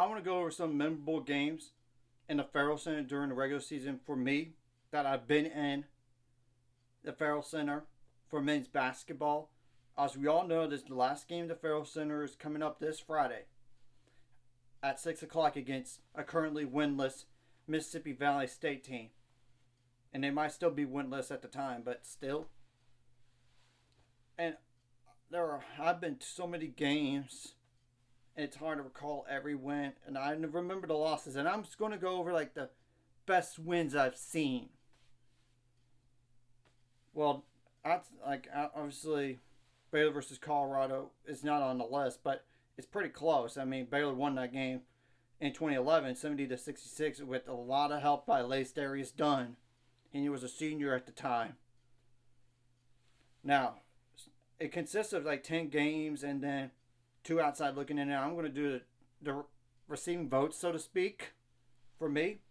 I want to go over some memorable games in the Ferrell Center during the regular season for me that I've been in the Ferrell Center for men's basketball. As we all know, this is the last game of the Ferrell Center is coming up this Friday at 6 o'clock against a currently winless Mississippi Valley State team. And they might still be winless at the time, but still. And I've been to so many games, and it's hard to recall every win. And I remember the losses, and I'm just going to go over like the best wins I've seen. Well, that's like obviously Baylor versus Colorado is not on the list, but it's pretty close. I mean, Baylor won that game in 2011, 70-66, with a lot of help by Lacedarius Dunn, and he was a senior at the time. Now, it consists of like 10 games and then 2 outside looking in. I'm going to do the receiving votes, so to speak, for me.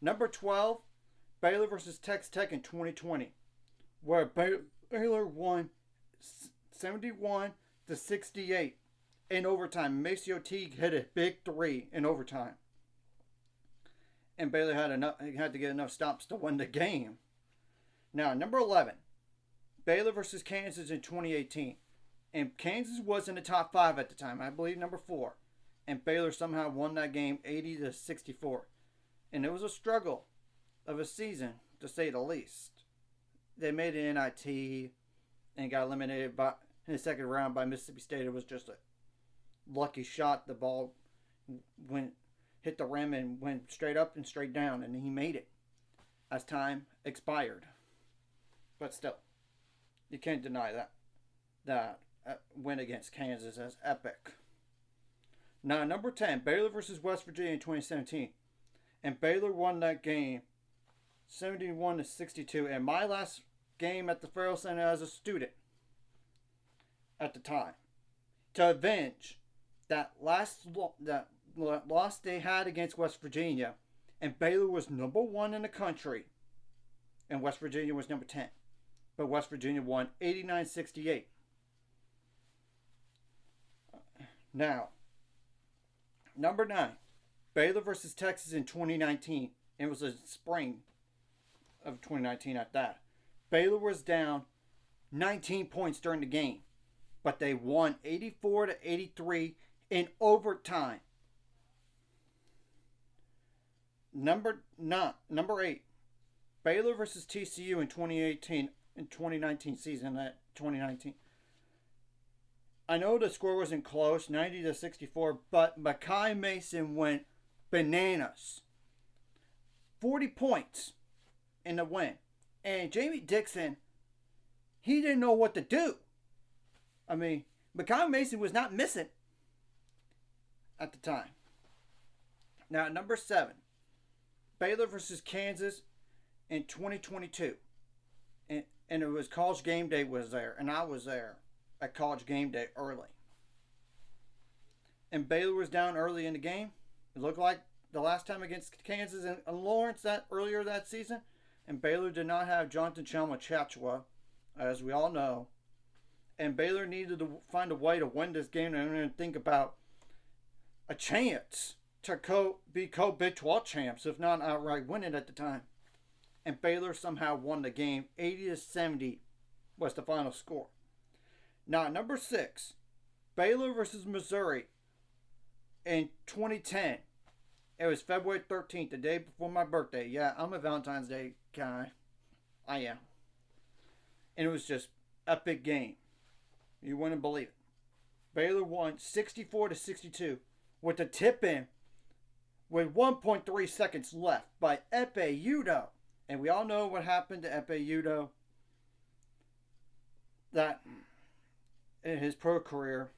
Number 12, Baylor versus Texas Tech in 2020, where Baylor won 71-68 in overtime. Maceo Teague hit a big 3 in overtime, and Baylor had to get enough stops to win the game. Now, number 11, Baylor versus Kansas in 2018. And Kansas was in the top 5 at the time, I believe number 4. And Baylor somehow won that game 80-64. And it was a struggle of a season, to say the least. They made an NIT and got eliminated in the second round by Mississippi State. It was just a lucky shot. The ball hit the rim and went straight up and straight down, and he made it as time expired. But still, you can't deny that win against Kansas as epic. Now, number 10, Baylor versus West Virginia in 2017. And Baylor won that game 71-62. And my last game at the Ferrell Center as a student at the time, to avenge that loss they had against West Virginia. And Baylor was number 1 in the country, and West Virginia was number 10. But West Virginia won 89-68. Now, number 9, Baylor versus Texas in 2019. It was a spring of 2019 at that. Baylor was down 19 points during the game, but they won 84-83 in overtime. Number 8, Baylor versus TCU in 2019 season, that 2019. I know the score wasn't close, 90-64, but Makai Mason went bananas. 40 points in the win. And Jamie Dixon, he didn't know what to do. I mean, Makai Mason was not missing at the time. Now, number 7, Baylor versus Kansas in 2022. And it was College Game Day was there, and I was there at College Game Day early. And Baylor was down early in the game. It looked like the last time against Kansas and Lawrence earlier that season. And Baylor did not have Jonathan Chalma-Chachua, as we all know. And Baylor needed to find a way to win this game and think about a chance to be co-Big 12 champs, if not outright win it at the time. And Baylor somehow won the game. 80-70 was the final score. Now, number 6, Baylor versus Missouri in 2010. It was February 13th, the day before my birthday. Yeah, I'm a Valentine's Day guy. I am. And it was just epic game. You wouldn't believe it. Baylor won 64-62 with a tip-in with 1.3 seconds left by Epe Udoh. And we all know what happened to Epe Udoh. That in his pro career,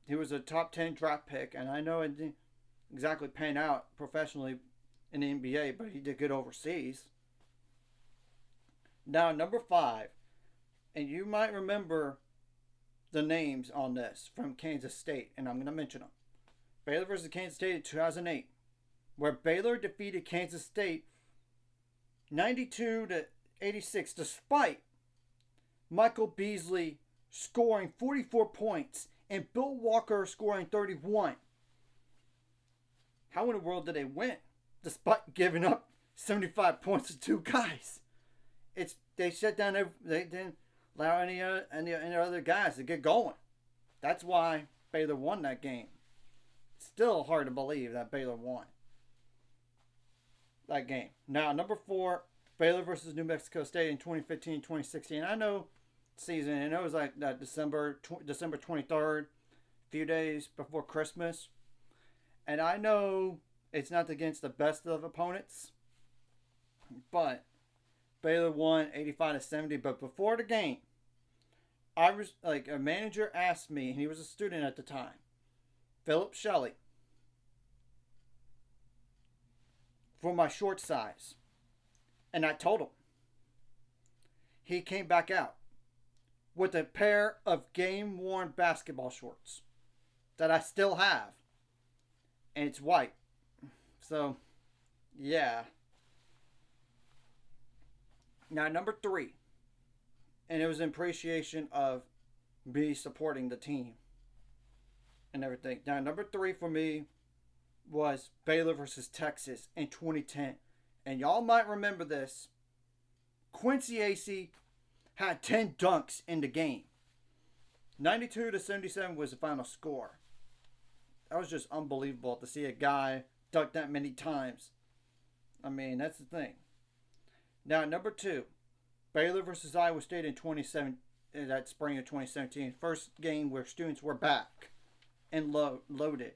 he was a top 10 draft pick. And I know it didn't exactly pan out professionally in the NBA, but he did good overseas. Now, number 5. And you might remember the names on this from Kansas State, and I'm going to mention them. Baylor versus Kansas State in 2008, where Baylor defeated Kansas State 92-86, despite Michael Beasley scoring 44 points and Bill Walker scoring 31. how in the world did they win despite giving up 75 points to two guys? They shut down. They didn't allow any other guys to get going. That's why Baylor won that game. Still hard to believe that Baylor won that game. Now, number 4, Baylor versus New Mexico State in 2015-2016. I know season, and it was like that December 23rd, few days before Christmas. And I know it's not against the best of opponents, but Baylor won 85-70. But before the game, I was like, a manager asked me, and he was a student at the time, Philip Shelley, for my short size. And I told him. He came back out with a pair of game-worn basketball shorts that I still have. And it's white. So, yeah. Now, number 3. And it was in appreciation of me supporting the team and everything. Now, number 3 for me was Baylor versus Texas in 2010. And y'all might remember this. Quincy Acey had 10 dunks in the game. 92-77 was the final score. That was just unbelievable to see a guy dunk that many times. I mean, that's the thing. Now, number 2, Baylor versus Iowa State in 2017. That spring of 2017. First game where students were back and loaded.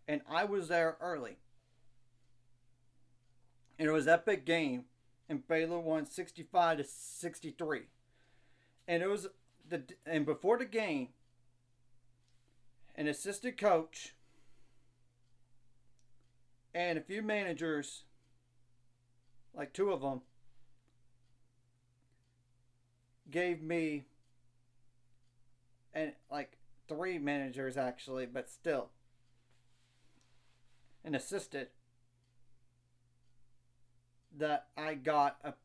And I was there early. And it was that big game. And Baylor won 65-63. And it was and before the game, an assistant coach and a few managers, like 2 of them, gave me, and like 3 managers actually, but still, an assistant, that I got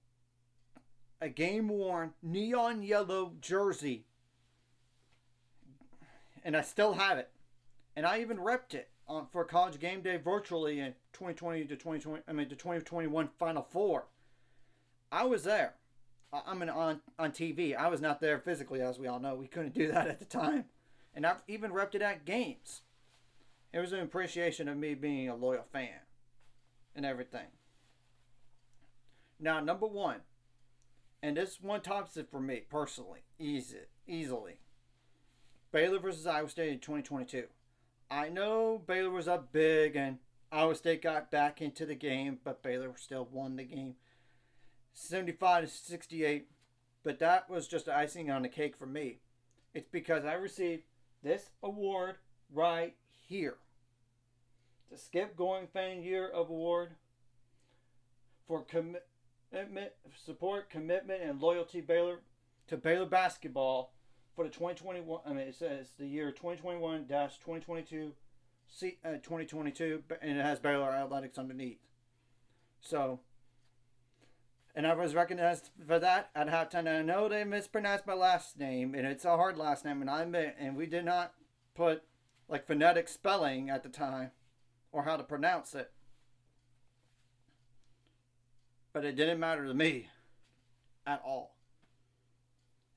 a game-worn neon yellow jersey, and I still have it, and I even repped it for College Game Day virtually in 2021 Final Four. I was there. On TV. I was not there physically, as we all know. We couldn't do that at the time, and I've even repped it at games. It was an appreciation of me being a loyal fan and everything. Now, number 1, and this one tops it for me personally, easily. Baylor versus Iowa State in 2022. I know Baylor was up big and Iowa State got back into the game, but Baylor still won the game 75-68. But that was just icing on the cake for me. It's because I received this award right here. The Skip Going Fan Year of Award for support, commitment, and loyalty to Baylor basketball for the 2021. It says the year 2021-2022, 2022, and it has Baylor Athletics underneath. So, and I was recognized for that at halftime. And I know they mispronounced my last name, and it's a hard last name, and I admit, and we did not put like phonetic spelling at the time or how to pronounce it. But it didn't matter to me at all.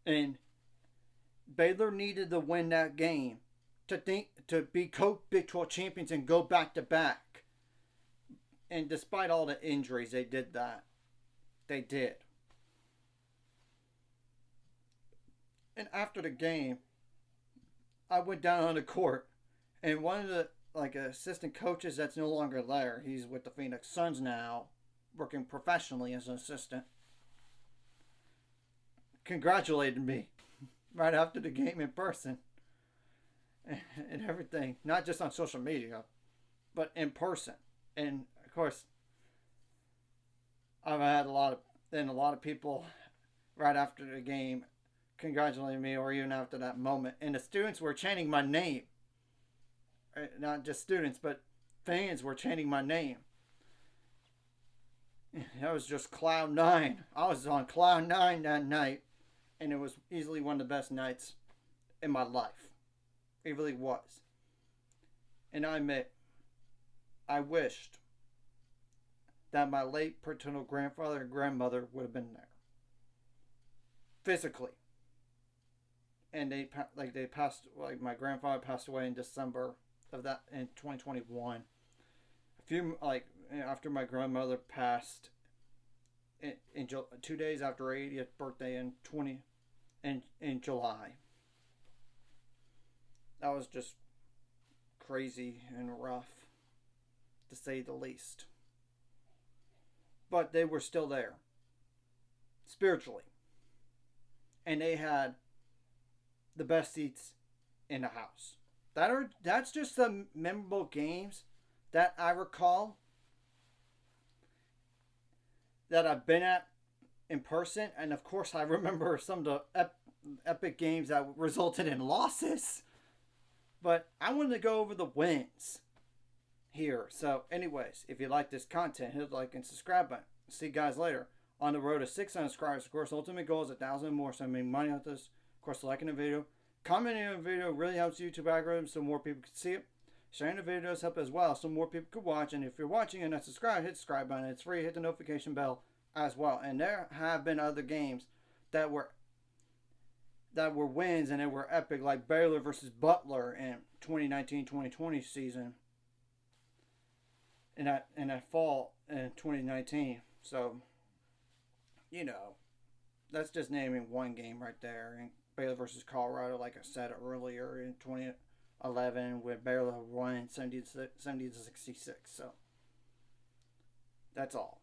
And Baylor needed to win that game to be Big 12 champions and go back to back. And despite all the injuries, they did that. They did. And after the game, I went down on the court, and one of the assistant coaches that's no longer there, he's with the Phoenix Suns now, working professionally as an assistant, congratulated me right after the game in person and everything, not just on social media, but in person. And of course, I've had a lot of people right after the game congratulating me, or even after that moment, and the students were chanting my name. Not just students, but fans were chanting my name. That was just cloud 9. I was on cloud 9 that night, and it was easily one of the best nights in my life. It really was. And I admit, I wished that my late paternal grandfather and grandmother would have been there physically. And they passed, like my grandfather passed away in December of that in 2021. A few, like, after my grandmother passed in 2 days after her 80th birthday in July. That was just crazy and rough, to say the least. But they were still there, spiritually. And they had the best seats in the house. That's just the memorable games that I recall that I've been at in person. And of course, I remember some of the epic games that resulted in losses. But I wanted to go over the wins here. So, anyways, if you like this content, hit the like and subscribe button. See you guys later. On the road to 600 subscribers. Of course, the ultimate goal is 1,000 more, so I make money with this. Of course, liking the video. Commenting on the video really helps YouTube algorithm so more people can see it. Sharing the video does help as well so more people can watch. And if you're watching and not subscribed, hit the subscribe button. It's free. Hit the notification bell as well. And there have been other games that were wins and they were epic, like Baylor versus Butler in 2019-2020 season. In that fall in 2019. So, that's just naming one game right there. And Baylor versus Colorado, like I said earlier, in 2011, where Baylor won 70 to 66. So, that's all.